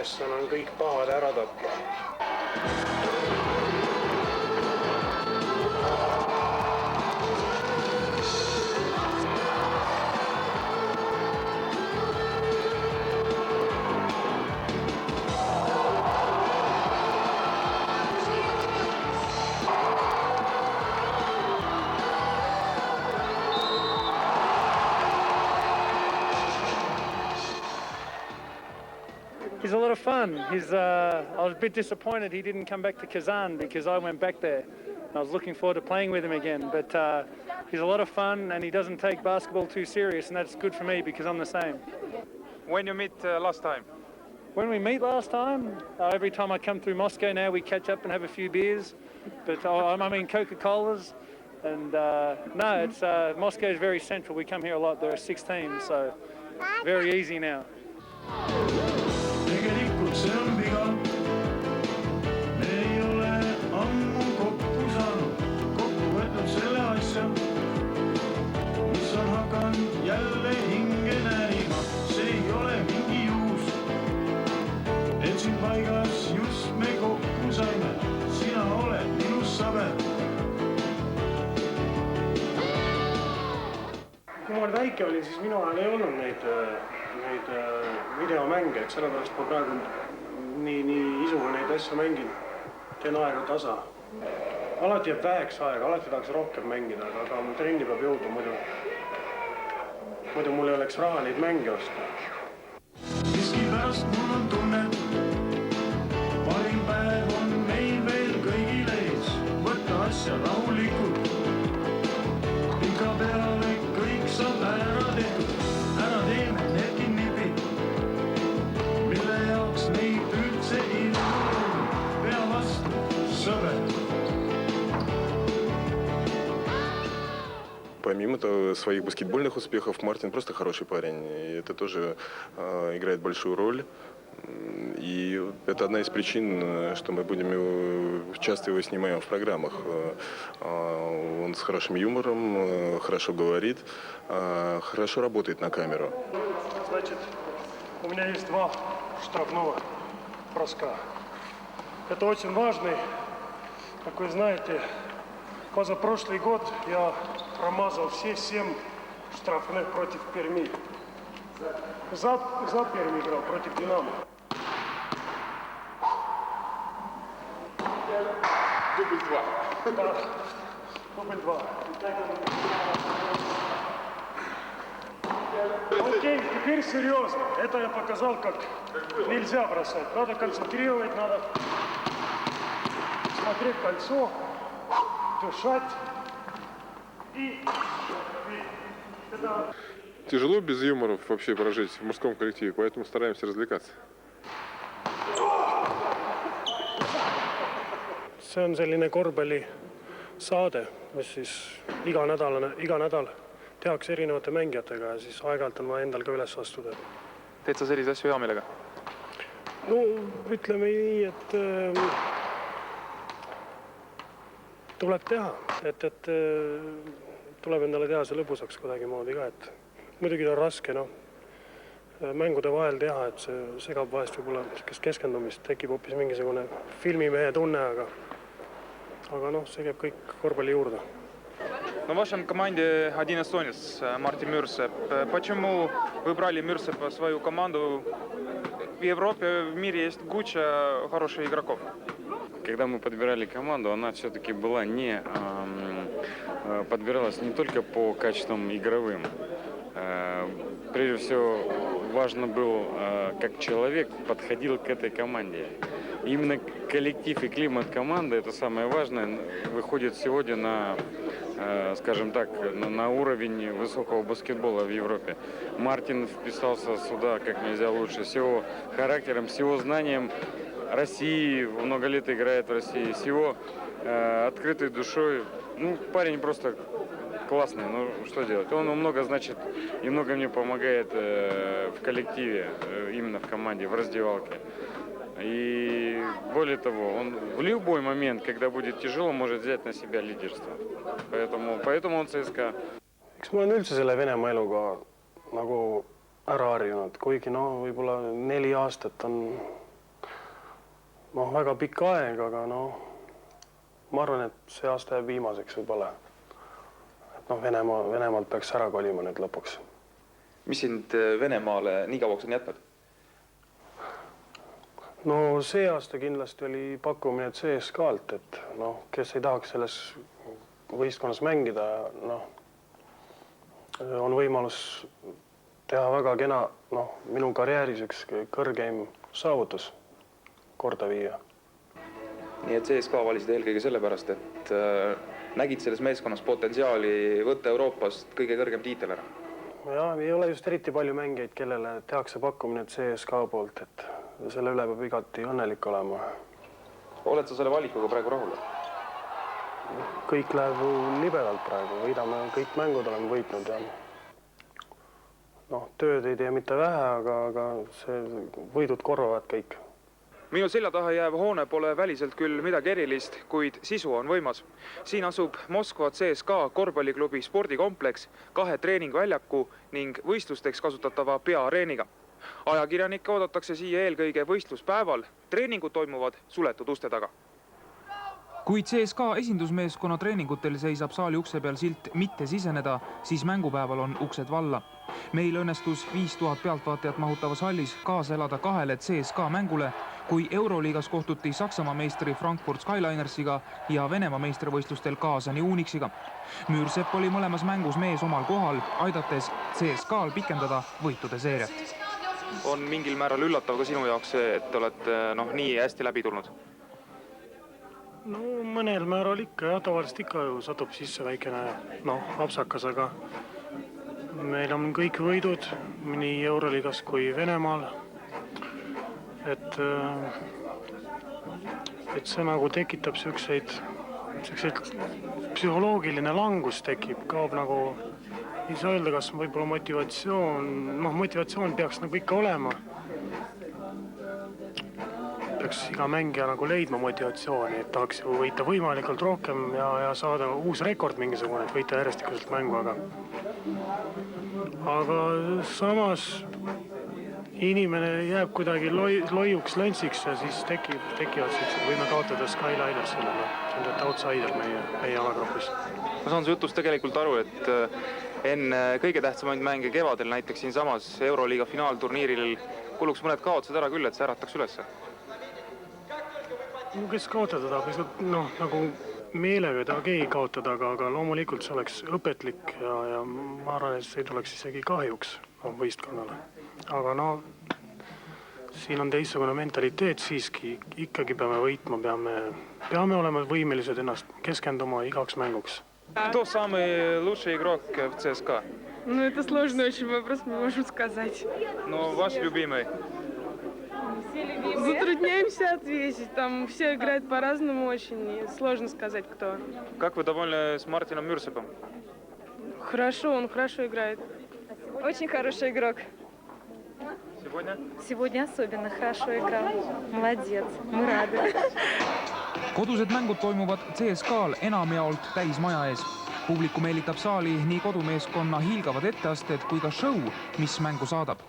ülesanne on kõik pahad ära tappa. He's a lot of fun. I was a bit disappointed he didn't come back to Kazan because I went back there. I was looking forward to playing with him again, but he's a lot of fun and he doesn't take basketball too serious, and that's good for me because I'm the same. When you meet last time? When we meet last time, every time I come through Moscow now, we catch up and have a few beers, but I mean Coca-Colas, and no, it's Moscow is very central. We come here a lot. There are 6 teams, so very easy now. Tegelikult see on viga. Me ei ole ammu kokku saanud, kokku võtnud selle asja, mis on hakanud jälle hinge närima. See ei ole mingi juhus, et siin paigas just me kokku saime. Sina oled minus sabe. Kui ma väike olin, siis minu ajal ei olnud neid videomänge, et sellepärast ma praegu nii isuga neid asju mängin. Teen aega tasa. Alati jääb väheks aega, alati tahaks rohkem mängida, aga mul trenni peab jõuda muidu mul ei oleks raha neid mänge osta. Miski pärast mul on tunne, parim päev on meil veel kõigil ees. Võtta asja rahulikult, pika peale kõik saab ära tehtud. Ära teeme netki nipi, mille jaoks neid üldse ilmu. Pea vastu, sõber. Помимо своих баскетбольных успехов, Мартин просто хороший парень. И это тоже играет большую роль. И это одна из причин, что мы часто его снимаем в программах. Он с хорошим юмором, хорошо говорит, хорошо работает на камеру. Значит, у меня есть 2 штрафного броска. Это очень важный, как вы знаете, позапрошлый год я промазал все 7 штрафных против Перми. За Перми играл против Динамо. Дубль 2. Да, дубль 2. Окей, теперь серьезно. Это я показал, как нельзя бросать. Надо концентрировать, надо смотреть кольцо, дышать. Тяжело без юморов вообще прожить в мужском коллективе, поэтому стараемся развлекаться. See on selline korvpallisaade, mis siis iga nädal tehakse erinevate mängijatega ja siis aeg-ajalt on vaja endal ka üles astuda. Teed sa sellise asju hea meelega? No ütleme nii, et tuleb teha, et tuleb endale teha see lõbusaks kuidagi moodi ka, et muidugi ta on raske, mängude vahel teha, et see segab vahest võib-olla keskendumist, tekib hoopis mingisugune filmimehe tunne, aga see käib kõik korvpalli juurde. В вашем команде один эстонец, Мартин Мюрсеп. Почему выбрали Мюрсепа свою команду? В Европе, в мире есть куча хороших игроков. Когда мы подбирали команду, она все-таки была подбиралась не только по качествам игровым. Прежде всего, важно был, как человек подходил к этой команде. Именно коллектив и климат команды, это самое важное, выходит сегодня на, скажем так, на уровень высокого баскетбола в Европе. Мартин вписался сюда как нельзя лучше, с его характером, с его знанием России, много лет играет в России, с его открытой душой. Парень просто классный, что делать? Он много значит и много мне помогает в коллективе, именно в команде, в раздевалке. И более того, он в любой момент, когда будет тяжело, может взять на себя лидерство. Поэтому он ЦСКА. Eks ma olen üldse selle Venemaa eluga nagu ära harjunud, kuigi võib-olla 4 aastat on väga pikka aega, aga ma arvan, et see aasta jääb viimaseks võib-olla. Et Venemaalt peaks ära kolima nüüd lõpuks. Mis sind Venemaale nii kauaks on jätnud? No see aasta kindlasti oli pakkumine CSKA-lt, et kes ei tahaks selles võistkonnas mängida, on võimalus teha väga kena, minu karjääris üks kõrgeim saavutus korda viia. Nii et CSKA valisid eelkõige sellepärast, et nägid selles meeskonnas potentsiaali võtta Euroopast kõige kõrgem tiitel ära? Ja, ei ole just eriti palju mängijaid, kellele tehakse pakkumine CSKA poolt, et selle üle peab igati õnnelik olema. Oled sa selle valikuga praegu rahul? Kõik läheb libedalt praegu, võidame kõik mängud, oleme võitnud ja tööd ei tee mitte vähe, aga see võidud korvavad kõik. Minu selja taha jääv hoone pole väliselt küll midagi erilist, kuid sisu on võimas. Siin asub Moskva CSKA korvpalliklubi spordikompleks 2 treeningväljaku ning võistlusteks kasutatava peaareeniga. Ajakirjanikke oodatakse siia eelkõige võistluspäeval, treeningud toimuvad suletud uste taga. Kui CSKA esindusmeeskonna treeningutel seisab saali ukse peal silt mitte siseneda, siis mängupäeval on uksed valla. Meil õnnestus 5000 pealtvaatajat mahutavas hallis kaasa elada 2 CSKA mängule, kui Euroliigas kohtuti Saksamaa meistri Frankfurt Skylinersiga ja Venemaa meistrivõistlustel Kaasani Unixiga. Müürsepp oli mõlemas mängus mees omal kohal, aidates CSKA-l pikendada võitude seeriat. On mingil määral üllatav ka sinu jaoks see, et oled nii hästi läbi tulnud? Mõnel määral ikka, ja tavaliselt ikka satub sisse väikene apsakas, aga meil on kõik võidud nii Euroliigas kui Venemaal. Et see nagu tekitab selliseid psühholoogiline langus tekib, kaob ei saa öelda, kas võib-olla motivatsioon peaks ikka olema. Peaks iga mängija leidma motivatsiooni, et tahaks ju võita võimalikult rohkem ja saada uus rekord mingisugune, et võita järjestikuselt mängu, aga samas inimene jääb kuidagi loiuks löntsiks ja siis tekivad sellised, võime kaotada Skylinersile, see on outsider meie alagrupis. Ma saan su jutust tegelikult aru, et enne kõige tähtsamaid mänge kevadel, näiteks siin samas Euroliiga finaalturniiril kuluks mõned kaotused ära küll, et see ärataks ülesse. Kes kaotada tahab, nagu meelega ei taha keegi kaotada, aga loomulikult see oleks õpetlik ja ma arvan, et see ei tuleks isegi kahjuks võistkonnale. Aga siin on teistsugune mentaliteet siiski, ikkagi peame võitma, peame olema võimelised ennast keskenduma igaks mänguks. Кто самый лучший игрок в ЦСКА? Это сложный очень вопрос, мы можем сказать. Ваш любимый? Затрудняемся ответить, там все играют по-разному очень, и сложно сказать, кто. Как вы довольны с Мартином Мюрсепом? Хорошо, он хорошо играет. Очень хороший игрок. Сегодня? Сегодня особенно хорошо играл. Молодец, мы рады. Kodused mängud toimuvad CSKA-l enamjaolt täis maja ees. Publiku meelitab saali nii kodumeeskonna hiilgavad etteasted kui ka show, mis mängu saadab.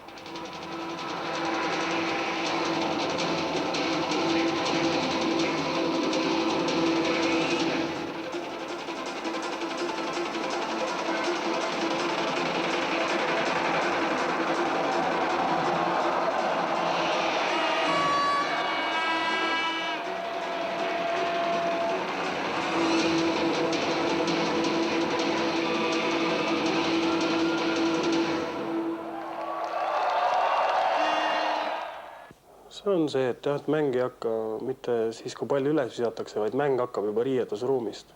See on see, et mäng ei hakka mitte siis, kui palju üles visatakse, vaid mäng hakkab juba riietusruumist.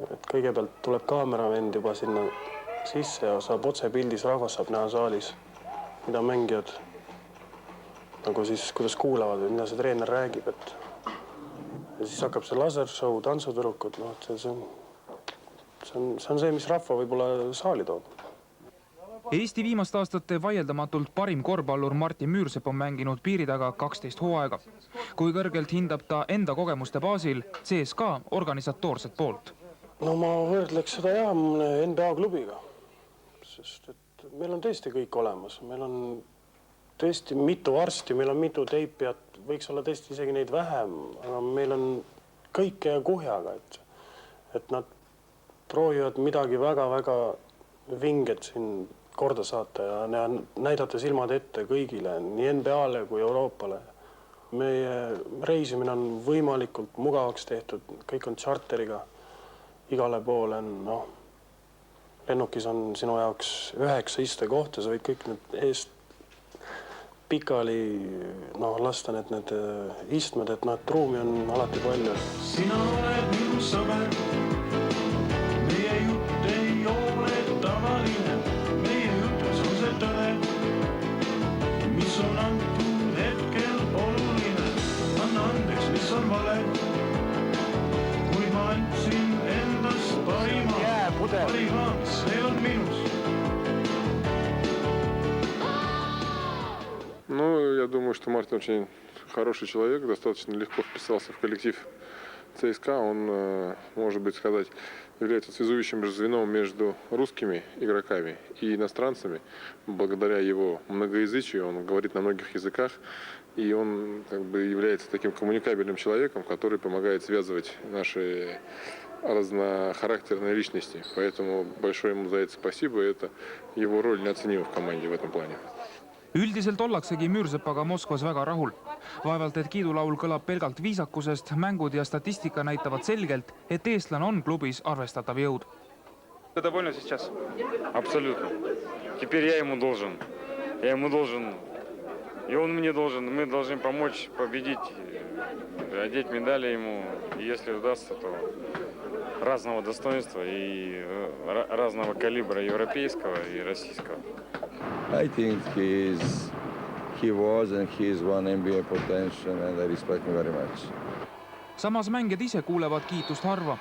Et kõigepealt tuleb kaameravend juba sinna sisse ja saab otse pildis, rahvas saab näha saalis, mida mängijad kuidas kuulavad või mida see treener räägib. Ja siis hakkab see lasershow, tantsutüdrukud, see on see, mis rahva võib-olla saali toob. Eesti viimast aastate vaieldamatult parim korvpallur Martin Müürsepp on mänginud piiri taga 12 hooaega. Kui kõrgelt hindab ta enda kogemuste baasil CSKA organisatoorset poolt? Ma võrdleks seda NBA klubiga, sest et meil on tõesti kõik olemas. Meil on tõesti mitu varsti, meil on mitu teipijat, võiks olla tõesti isegi neid vähem, aga meil on kõike kuhjaga, et nad proovivad midagi väga-väga vinget siin korda saata ja näidata silmad ette kõigile, nii NBA-le kui Euroopale. Meie reisimine on võimalikult mugavaks tehtud, kõik on charteriga, igale poole on, lennukis on sinu jaoks 9 istekohta, sa võid kõik need eest pikali lasta need istmed, et ruumi on alati palju. Sina oled minu sõber, meie jutt ei ole tavaline, meie jutus on see tõde, mis on antud hetkel oluline, anna andeks, mis on vale, kui ma andsin endast parima, mis veel on minus. Ну, я думаю, что Мартин очень хороший человек, достаточно легко вписался в коллектив ЦСКА. Он, может быть, сказать, является связующим звеном между русскими игроками и иностранцами. Благодаря его многоязычию он говорит на многих языках, и он является таким коммуникабельным человеком, который помогает связывать наши разнохарактерные личности. Поэтому большое ему за это спасибо, и это его роль неоценима в команде в этом плане. Üldiselt ollaksegi Müürsepaga Moskvas väga rahul. Vaevalt, et kiidulaul kõlab pelgalt viisakusest, mängud ja statistika näitavad selgelt, et eestlane on klubis arvestatav jõud. Ты доволен сейчас? Абсолютно. Теперь я ему должен. И он мне должен. Мы должны помочь победить, одеть медали ему. И если удастся, то разного достоинства и разного калибра европейского и российского. I think he was and he is one NBA potential and I respect him very much. Samas mängijad ise kuulevad kiitust harva.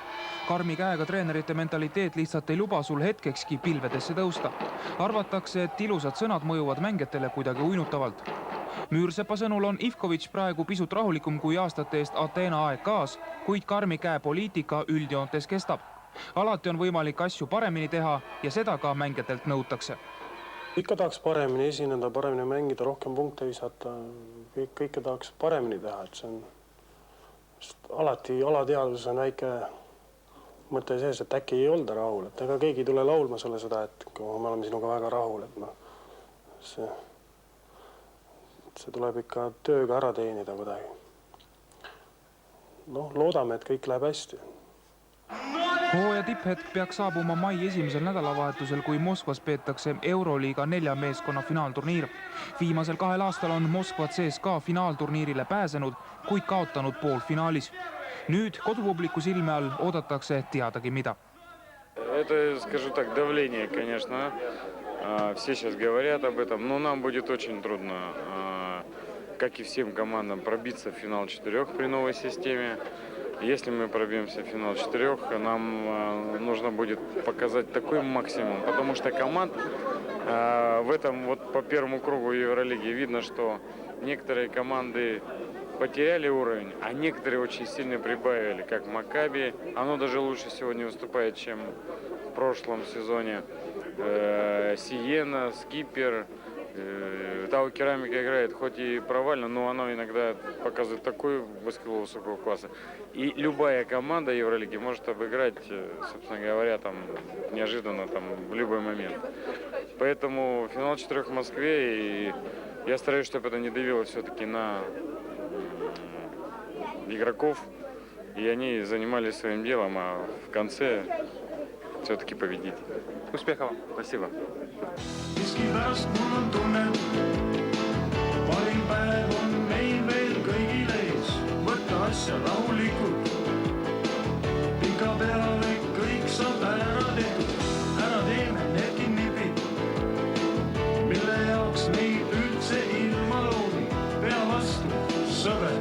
Karmi käega treenerite mentaliteet lihtsalt ei luba sul hetkekski pilvedesse tõusta. Arvatakse, et ilusad sõnad mõjuvad mängijatele kuidagi uinutavalt. Müürsepa sõnul on Ivkovic praegu pisut rahulikum kui aastate eest Ateena AEK-s, kuid Karmi käe poliitika üldjoontes kestab. Alati on võimalik asju paremini teha ja seda ka mängijatelt nõutakse. Ikka tahaks paremini esineda, paremini mängida, rohkem punkte visata. Kõike tahaks paremini teha, et see on alati alateadvus on väike mõte sees, et äkki ei olda rahul. Et ega keegi ei tule laulma sulle seda, et me oleme sinuga väga rahul. See tuleb ikka tööga ära teenida kuidagi. Loodame, et kõik läheb hästi. Hooaja tipphetk peaks saabuma mai esimesel nädalavahetusel, kui Moskvas peetakse Euroliiga 4 meeskonna finaalturniir. Viimasel 2 aastal on Moskva CSKA finaalturniirile pääsenud, kuid kaotanud poolfinaalis. Nüüd kodupubliku silme all oodatakse teadagi mida. Это, скажу так, давление, конечно. Все сейчас говорят об этом, но нам будет очень трудно, как и всем командам, пробиться в финал 4 при новой системе. Если мы пробьемся в финал 4, нам нужно будет показать такой максимум, потому что команд в этом вот по первому кругу Евролиги видно, что некоторые команды потеряли уровень, а некоторые очень сильно прибавили, как Макаби. Оно даже лучше сегодня выступает, чем в прошлом сезоне. Сиена, Скипер. Тау Керамика играет, хоть и провально, но оно иногда показывает такой баскетбол высокого класса. И любая команда Евролиги может обыграть, собственно говоря, там неожиданно там в любой момент. Поэтому финал 4 в Москве, и я стараюсь, чтобы это не давило все-таки на игроков, и они занимались своим делом, а в конце все-таки победить. Успехов! Спасибо! Miskipärast mul on tunne, parim päev on meil veel kõigil ees, võtta asja rahulikult. Pika peale kõik saab ära tehtud, ära teeme need kinnipid, mille jaoks neid üldse ilma loomi, pea vastu, sõber.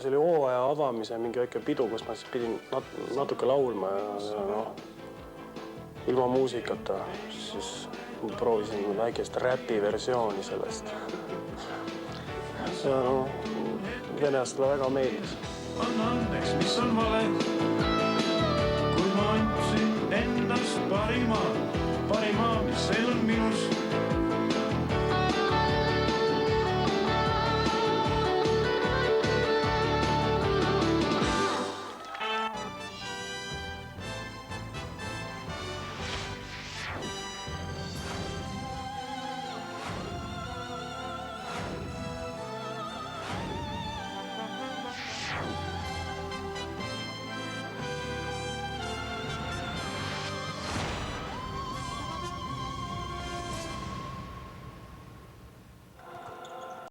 See oli hooaja avamise mingi väike pidu, kus ma siis pidin natuke laulma ja ilma muusikata, siis proovisin väikest räpi versiooni sellest. Ja venelastele väga meeldis. Anna andeks, mis on vale, kui ma andsin endast parima, parima, mis veel on minus.